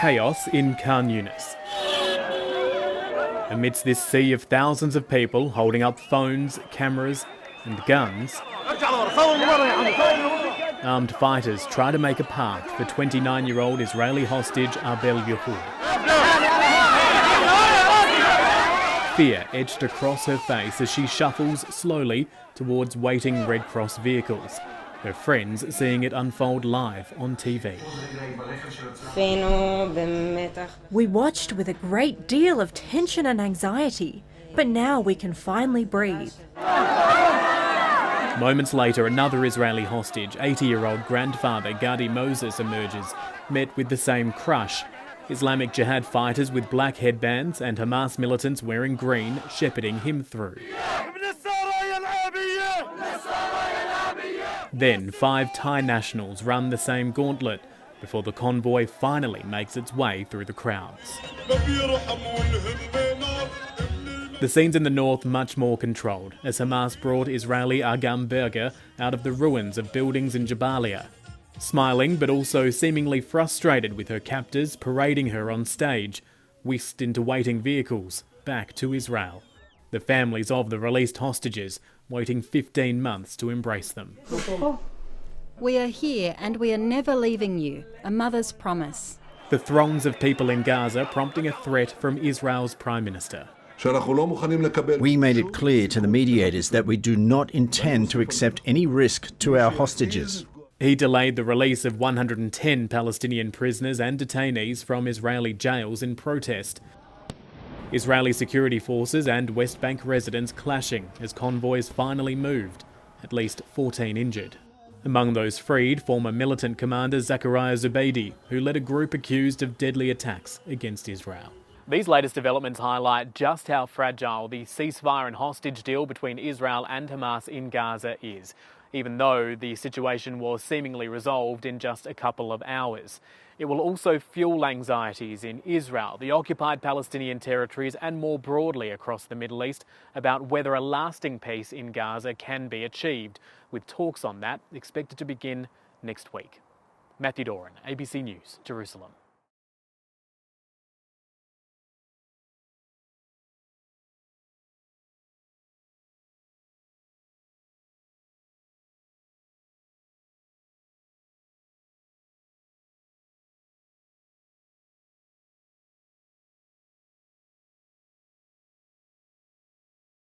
chaos in Khan Yunis. Amidst this sea of thousands of people holding up phones, cameras and guns, armed fighters try to make a path for 29-year-old Israeli hostage Abel Yehud. Fear etched across her face as she shuffles slowly towards waiting Red Cross vehicles, her friends seeing it unfold live on TV. We watched with a great deal of tension and anxiety, but now we can finally breathe. Moments later, another Israeli hostage, 80-year-old grandfather Gadi Moses, emerges, met with the same crush. Islamic Jihad fighters with black headbands and Hamas militants wearing green shepherding him through. Then 5 Thai nationals run the same gauntlet before the convoy finally makes its way through the crowds. The scenes in the north much more controlled as Hamas brought Israeli Agam Berger out of the ruins of buildings in Jabalia. Smiling but also seemingly frustrated with her captors parading her on stage, whisked into waiting vehicles back to Israel. The families of the released hostages waiting 15 months to embrace them. We are here and we are never leaving you, a mother's promise. The throngs of people in Gaza prompting a threat from Israel's Prime Minister. We made it clear to the mediators that we do not intend to accept any risk to our hostages. He delayed the release of 110 Palestinian prisoners and detainees from Israeli jails in protest. Israeli security forces and West Bank residents clashing as convoys finally moved, at least 14 injured. Among those freed, former militant commander Zachariah Zubeidi, who led a group accused of deadly attacks against Israel. These latest developments highlight just how fragile the ceasefire and hostage deal between Israel and Hamas in Gaza is, even though the situation was seemingly resolved in just a couple of hours. It will also fuel anxieties in Israel, the occupied Palestinian territories, and more broadly across the Middle East about whether a lasting peace in Gaza can be achieved, with talks on that expected to begin next week. Matthew Doran, ABC News, Jerusalem.